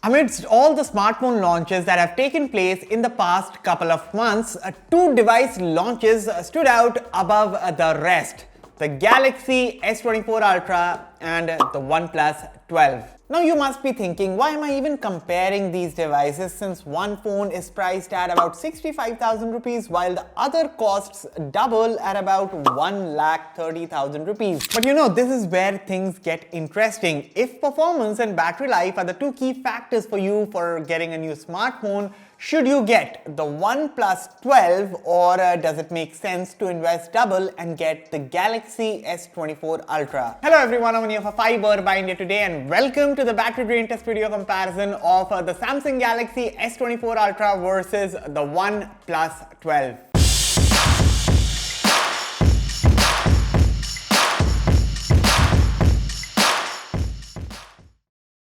Amidst all the smartphone launches that have taken place in the past couple of months, two device launches stood out above the rest: the Galaxy S24 Ultra and the OnePlus 12. Now you must be thinking, why am I even comparing these devices since one phone is priced at about 65,000 rupees while the other costs double at about 1,30,000 rupees. But you know, this is where things get interesting. If performance and battery life are the two key factors for you for getting a new smartphone, should you get the OnePlus 12 or does it make sense to invest double and get the Galaxy S24 Ultra? Hello everyone, I'm here for Fiiber by India Today and welcome to the battery drain test video comparison of the Samsung Galaxy S24 Ultra versus the OnePlus 12.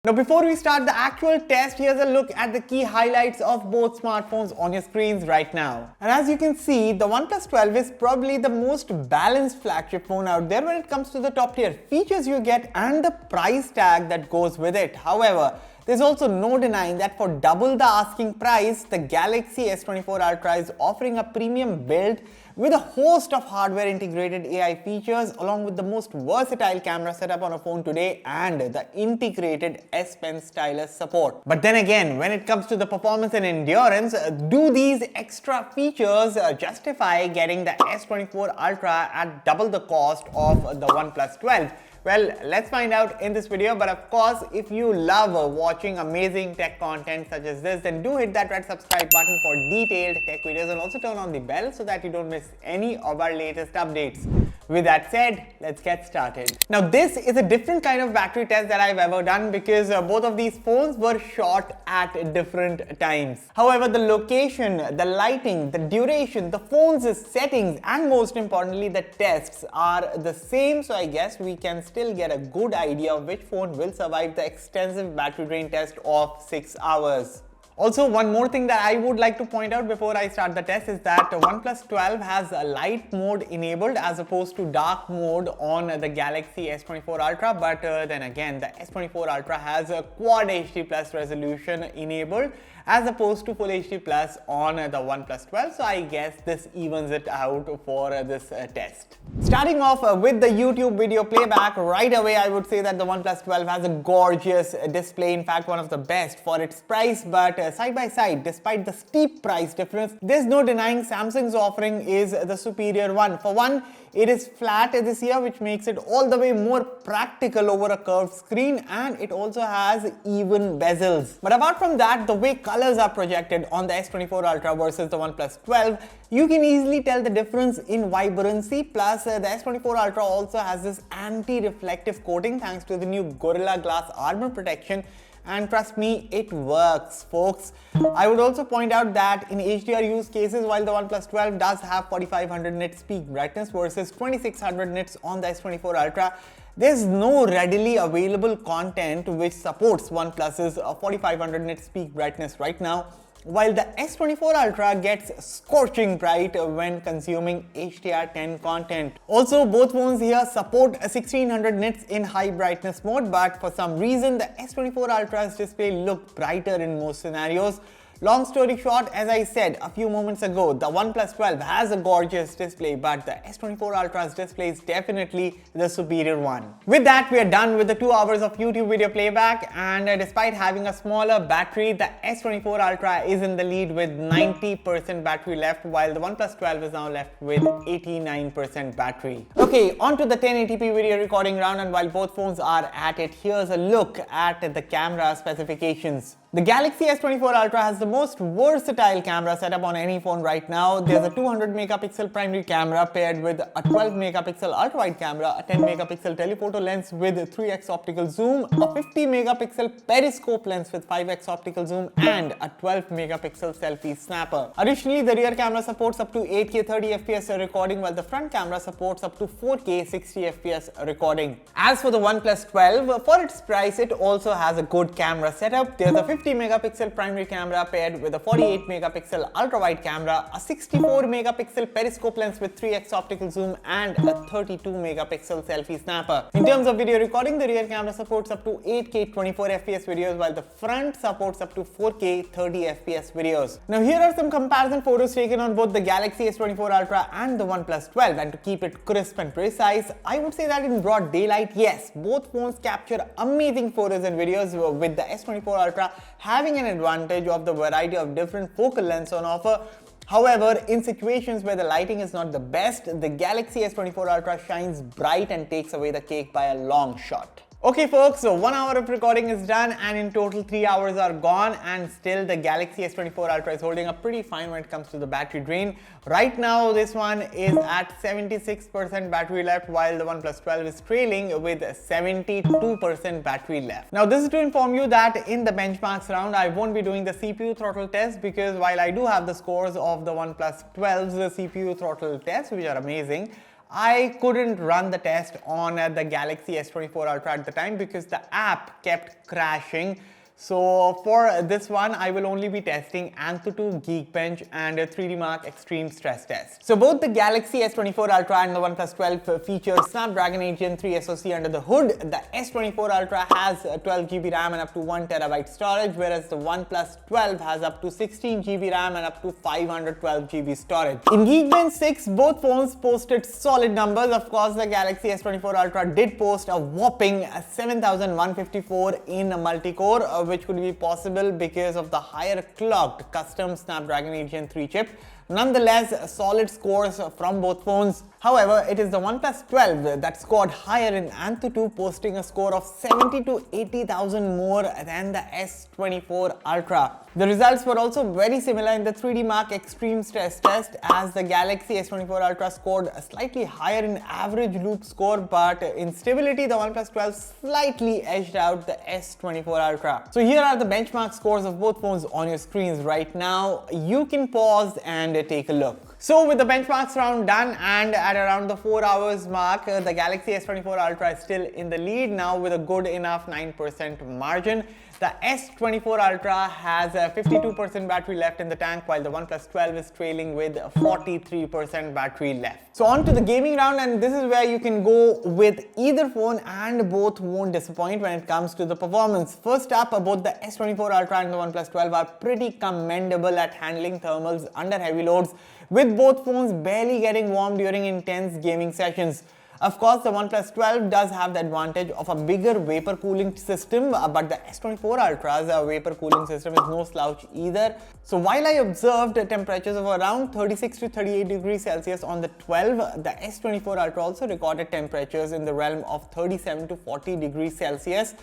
Now before we start the actual test, here's a look at the key highlights of both smartphones on your screens right now. And as you can see, the OnePlus 12 is probably the most balanced flagship phone out there when it comes to the top tier features you get and the price tag that goes with it. However, there's also no denying that for double the asking price, the Galaxy S24 Ultra is offering a premium build with a host of hardware integrated AI features along with the most versatile camera setup on a phone today and the integrated S Pen stylus support. But then again, when it comes to the performance and endurance, do these extra features justify getting the S24 Ultra at double the cost of the OnePlus 12? Well, let's find out in this video, but of course, if you love watching amazing tech content such as this, then do hit that red subscribe button for detailed tech videos and also turn on the bell so that you don't miss any of our latest updates. With that said, let's get started. Now this is a different kind of battery test that I've ever done because both of these phones were shot at different times. However, the location, the lighting, the duration, the phone's settings and most importantly the tests are the same, so I guess we can still get a good idea of which phone will survive the extensive battery drain test of 6 hours. Also, one more thing that I would like to point out before I start the test is that OnePlus 12 has a light mode enabled as opposed to dark mode on the Galaxy S24 Ultra, but then again the S24 Ultra has a Quad HD Plus resolution enabled as opposed to Full HD Plus on the OnePlus 12, so I guess this evens it out for this test. Starting off with the YouTube video playback, right away I would say that the OnePlus 12 has a gorgeous display, in fact one of the best for its price, but side by side, despite the steep price difference, there's no denying Samsung's offering is the superior one. For one, it is flat this year, which makes it all the way more practical over a curved screen, and it also has even bezels. But apart from that, the way colors are projected on the S24 Ultra versus the OnePlus 12, you can easily tell the difference in vibrancy. Plus, the S24 Ultra also has this anti-reflective coating thanks to the new Gorilla Glass armor protection. And trust me, it works, folks. I would also point out that in HDR use cases, while the OnePlus 12 does have 4500 nits peak brightness versus 2600 nits on the S24 Ultra, there's no readily available content which supports OnePlus's 4500 nits peak brightness right now, while the S24 Ultra gets scorching bright when consuming HDR10 content. Also, both phones here support 1600 nits in high brightness mode, but for some reason the S24 Ultra's display looked brighter in most scenarios. Long story short, as I said a few moments ago, the OnePlus 12 has a gorgeous display, but the S24 Ultra's display is definitely the superior one. With that, we are done with the 2 hours of YouTube video playback, and despite having a smaller battery, the S24 Ultra is in the lead with 90% battery left, while the OnePlus 12 is now left with 89% battery. Okay, on to the 1080p video recording round, and while both phones are at it, here's a look at the camera specifications. The Galaxy S24 Ultra has the most versatile camera setup on any phone right now. There's a 200 megapixel primary camera paired with a 12 megapixel ultra-wide camera, a 10 megapixel telephoto lens with 3x optical zoom, a 50 megapixel periscope lens with 5x optical zoom, and a 12 megapixel selfie snapper. Additionally, the rear camera supports up to 8K 30 FPS recording, while the front camera supports up to 4K 60 FPS recording. As for the OnePlus 12, for its price, it also has a good camera setup. There's a 50 megapixel primary camera paired with a 48 megapixel ultra wide camera, a 64 megapixel periscope lens with 3x optical zoom, and a 32 megapixel selfie snapper. In terms of video recording, the rear camera supports up to 8K 24 FPS videos, while the front supports up to 4K 30 FPS videos. Now here are some comparison photos taken on both the Galaxy S24 Ultra and the OnePlus 12, and to keep it crisp and precise, I would say that in broad daylight, yes, both phones capture amazing photos and videos, with the S24 Ultra having an advantage of the variety of different focal lengths on offer. However, in situations where the lighting is not the best, the Galaxy S24 Ultra shines bright and takes away the cake by a long shot. Okay folks, so 1 hour of recording is done and in total 3 hours are gone, and still the Galaxy S24 Ultra is holding up pretty fine when it comes to the battery drain. Right now this one is at 76% battery left, while the OnePlus 12 is trailing with 72% battery left. Now this is to inform you that in the benchmarks round I won't be doing the CPU throttle test, because while I do have the scores of the OnePlus 12's CPU throttle test, which are amazing, I couldn't run the test on the Galaxy S24 Ultra at the time because the app kept crashing. So for this one, I will only be testing Antutu, Geekbench and 3D Mark Extreme Stress Test. So both the Galaxy S24 Ultra and the OnePlus 12 feature Snapdragon 8 Gen 3 SoC under the hood. The S24 Ultra has 12GB RAM and up to 1TB storage, whereas the OnePlus 12 has up to 16GB RAM and up to 512GB storage. In Geekbench 6, both phones posted solid numbers. Of course, the Galaxy S24 Ultra did post a whopping 7154 in multi-core, which could be possible because of the higher clocked custom Snapdragon 8 Gen 3 chip. Nonetheless, solid scores from both phones. However, it is the OnePlus 12 that scored higher in Antutu, posting a score of 70 to 80,000 more than the S24 Ultra. The results were also very similar in the 3D Mark Extreme Stress Test, as the Galaxy S24 Ultra scored slightly higher in average loop score, but in stability, the OnePlus 12 slightly edged out the S24 Ultra. So here are the benchmark scores of both phones on your screens right now. You can pause and take a look. So with the benchmarks round done and at around the 4 hours mark, the Galaxy S24 Ultra is still in the lead now with a good enough 9% margin. The S24 Ultra has 52% battery left in the tank, while the OnePlus 12 is trailing with 43% battery left. So on to the gaming round, and this is where you can go with either phone and both won't disappoint when it comes to the performance. First up, both the S24 Ultra and the OnePlus 12 are pretty commendable at handling thermals under heavy loads, with both phones barely getting warm during intense gaming sessions. Of course, the OnePlus 12 does have the advantage of a bigger vapor cooling system, but the S24 Ultra's vapor cooling system is no slouch either. So while I observed temperatures of around 36 to 38 degrees Celsius on the 12, the S24 Ultra also recorded temperatures in the realm of 37 to 40 degrees Celsius.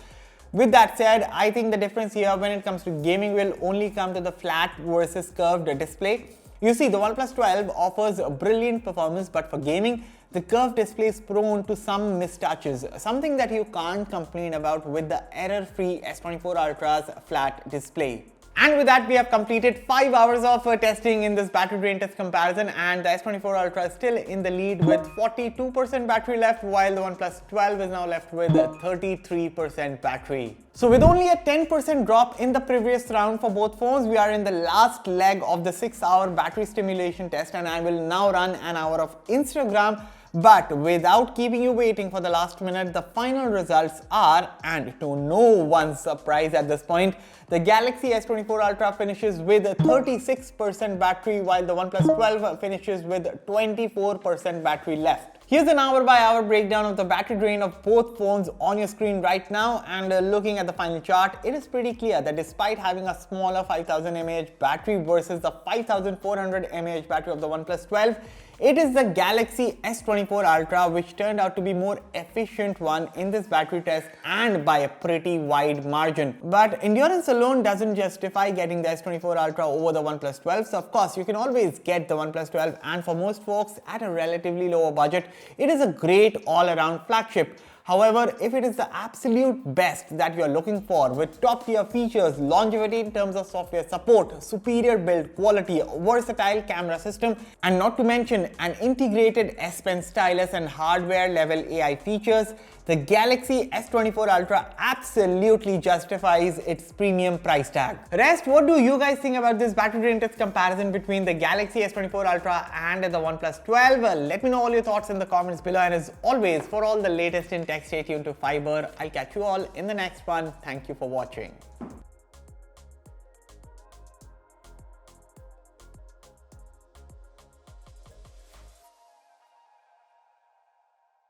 With that said, I think the difference here when it comes to gaming will only come to the flat versus curved display. You see, the OnePlus 12 offers brilliant performance, but for gaming, the curved display is prone to some mistouches, something that you can't complain about with the error-free S24 Ultra's flat display. And with that, we have completed 5 hours of testing in this battery drain test comparison, and the S24 Ultra is still in the lead with 42% battery left, while the OnePlus 12 is now left with 33% battery. So with only a 10% drop in the previous round for both phones, we are in the last leg of the 6-hour battery stimulation test, and I will now run an hour of Instagram. But without keeping you waiting for the last minute, the final results are, and to no one's surprise at this point, the Galaxy S24 Ultra finishes with 36% battery, while the OnePlus 12 finishes with 24% battery left. Here's an hour-by-hour breakdown of the battery drain of both phones on your screen right now, and looking at the final chart, it is pretty clear that despite having a smaller 5000 mAh battery versus the 5400 mAh battery of the OnePlus 12, it is the Galaxy S24 Ultra which turned out to be more efficient one in this battery test, and by a pretty wide margin. But endurance alone doesn't justify getting the S24 Ultra over the OnePlus 12, so of course you can always get the OnePlus 12, and for most folks at a relatively lower budget, it is a great all-around flagship. However, if it is the absolute best that you are looking for with top tier features, longevity in terms of software support, superior build quality, versatile camera system, and not to mention an integrated S Pen stylus and hardware level AI features, the Galaxy S24 Ultra absolutely justifies its premium price tag. Rest, what do you guys think about this battery drain test comparison between the Galaxy S24 Ultra and the OnePlus 12? Let me know all your thoughts in the comments below, and as always, for all the latest in tech, stay tuned to Fiiber. I'll catch you all in the next one. Thank you for watching.